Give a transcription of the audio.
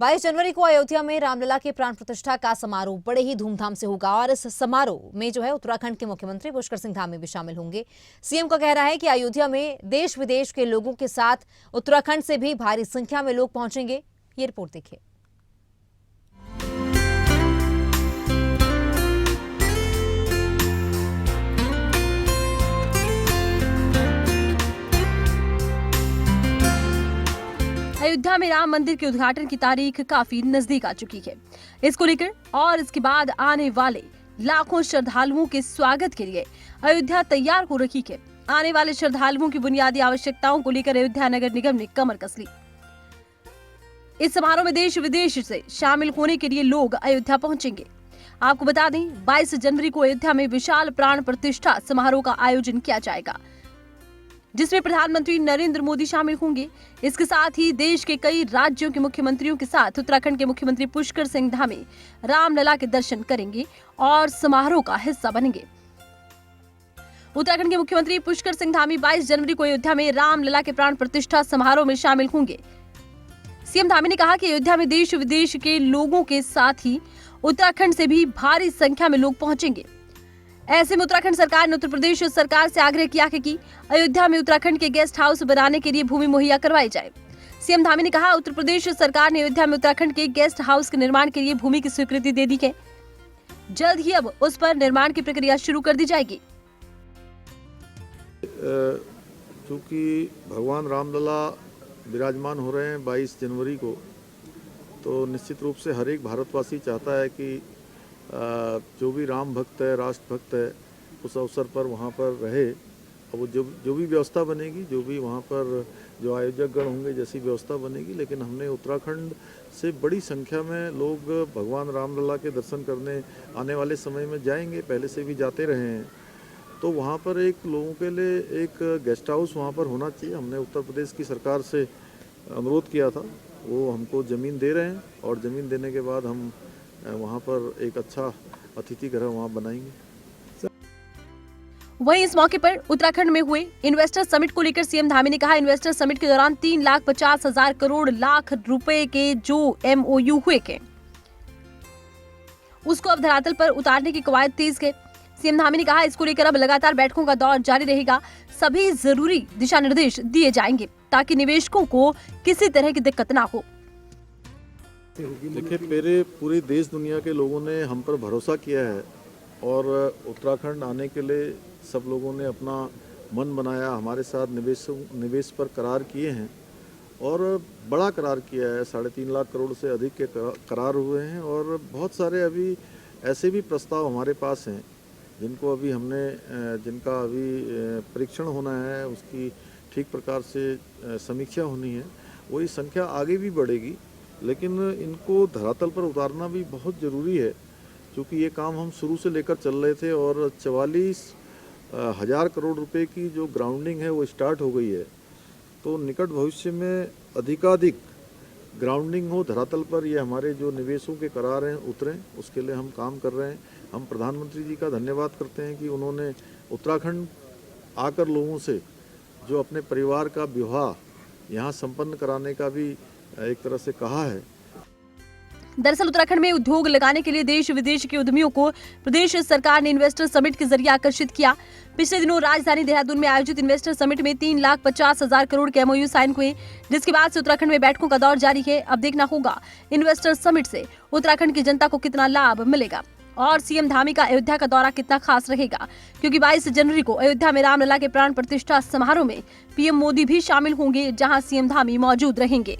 22 जनवरी को अयोध्या में रामलला के प्राण प्रतिष्ठा का समारोह बड़े ही धूमधाम से होगा और इस समारोह में जो है उत्तराखंड के मुख्यमंत्री पुष्कर सिंह धामी भी शामिल होंगे। सीएम का कहना है कि अयोध्या में देश विदेश के लोगों के साथ उत्तराखंड से भी भारी संख्या में लोग पहुंचेंगे। ये रिपोर्ट देखिए। अयोध्या में राम मंदिर के उद्घाटन की तारीख काफी नजदीक आ चुकी है। इसको लेकर और इसके बाद आने वाले लाखों श्रद्धालुओं के स्वागत के लिए अयोध्या तैयार हो रही है। आने वाले श्रद्धालुओं की बुनियादी आवश्यकताओं को लेकर अयोध्या नगर निगम ने कमर कस ली। इस समारोह में देश विदेश से शामिल होने के लिए लोग अयोध्या पहुंचेंगे। आपको बता दें, 22 जनवरी को अयोध्या में विशाल प्राण प्रतिष्ठा समारोह का आयोजन किया जाएगा, जिसमें प्रधानमंत्री नरेंद्र मोदी शामिल होंगे। इसके साथ ही देश के कई राज्यों के मुख्यमंत्रियों के साथ उत्तराखंड के मुख्यमंत्री पुष्कर सिंह धामी रामलला के दर्शन करेंगे और समारोह का हिस्सा बनेंगे। उत्तराखंड के मुख्यमंत्री पुष्कर सिंह धामी 22 जनवरी को अयोध्या में रामलला के प्राण प्रतिष्ठा समारोह में शामिल होंगे। सीएम धामी ने कहा कि अयोध्या में देश विदेश के लोगों के साथ ही उत्तराखंड से भी भारी संख्या में लोग पहुंचेंगे। ऐसे में उत्तराखंड सरकार ने उत्तर प्रदेश सरकार से आग्रह किया है कि अयोध्या में उत्तराखंड के गेस्ट हाउस बनाने के लिए भूमि मुहैया करवाई जाए। सीएम धामी ने कहा, उत्तर प्रदेश सरकार ने अयोध्या में उत्तराखंड के गेस्ट हाउस के निर्माण के लिए भूमि की स्वीकृति दे दी है। जल्द ही अब उस पर निर्माण की प्रक्रिया शुरू कर दी जाएगी। चूँकि भगवान रामलला विराजमान हो रहे हैं 22 जनवरी को, तो निश्चित रूप से हर एक भारतवासी चाहता है कि जो भी राम भक्त है, राष्ट्र भक्त है, उस अवसर पर वहाँ पर रहे। और वो जो भी व्यवस्था बनेगी, जो भी वहाँ पर जो आयोजक गण होंगे, जैसी व्यवस्था बनेगी। लेकिन हमने उत्तराखंड से बड़ी संख्या में लोग भगवान रामलला के दर्शन करने आने वाले समय में जाएंगे, पहले से भी जाते रहे हैं। तो वहाँ पर एक लोगों के लिए एक गेस्ट हाउस वहाँ पर होना चाहिए। हमने उत्तर प्रदेश की सरकार से अनुरोध किया था, वो हमको ज़मीन दे रहे हैं और ज़मीन देने के बाद हम वहाँ पर एक अच्छा अतिथि गृह वहाँ बनाएंगे। वहीं इस मौके पर उत्तराखंड में हुए इन्वेस्टर समिट को लेकर सीएम धामी ने कहा, इन्वेस्टर समिट के दौरान 3,50,000 करोड़ लाख रुपए के जो MOU हुए थे, उसको अब धरातल पर उतारने की कवायद तेज है। सीएम धामी ने कहा, इसको लेकर अब लगातार बैठकों का दौर जारी रहेगा। सभी जरूरी दिशा निर्देश दिए जाएंगे ताकि निवेशकों को किसी तरह की दिक्कत ना हो। देखिए, पूरे देश दुनिया के लोगों ने हम पर भरोसा किया है और उत्तराखंड आने के लिए सब लोगों ने अपना मन बनाया, हमारे साथ निवेश पर करार किए हैं और बड़ा करार किया है। 3.5 लाख करोड़ से अधिक के करार हुए हैं और बहुत सारे अभी ऐसे भी प्रस्ताव हमारे पास हैं जिनका अभी परीक्षण होना है, उसकी ठीक प्रकार से समीक्षा होनी है। वही संख्या आगे भी बढ़ेगी, लेकिन इनको धरातल पर उतारना भी बहुत ज़रूरी है, क्योंकि ये काम हम शुरू से लेकर चल रहे थे और 44,000 करोड़ रुपए की जो ग्राउंडिंग है वो स्टार्ट हो गई है। तो निकट भविष्य में अधिकाधिक ग्राउंडिंग हो धरातल पर, ये हमारे जो निवेशों के करार हैं उतरें, उसके लिए हम काम कर रहे हैं। हम प्रधानमंत्री जी का धन्यवाद करते हैं कि उन्होंने उत्तराखंड आकर लोगों से जो अपने परिवार का विवाह यहाँ संपन्न कराने का भी एक तरह से कहा है। दरअसल उत्तराखंड में उद्योग लगाने के लिए देश विदेश के उद्यमियों को प्रदेश सरकार ने इन्वेस्टर समिट के जरिए आकर्षित किया। पिछले दिनों राजधानी देहरादून में आयोजित इन्वेस्टर समिट में 3,50,000 करोड़ के MOU साइन हुए, जिसके बाद से उत्तराखंड में बैठकों का दौर जारी है। अब देखना होगा इन्वेस्टर समिट से उत्तराखंड की जनता को कितना लाभ मिलेगा और सीएम धामी का अयोध्या का दौरा कितना खास रहेगा, क्योंकि 22 जनवरी को अयोध्या में रामलला के प्राण प्रतिष्ठा समारोह में PM मोदी भी शामिल होंगे, जहां सीएम धामी मौजूद रहेंगे।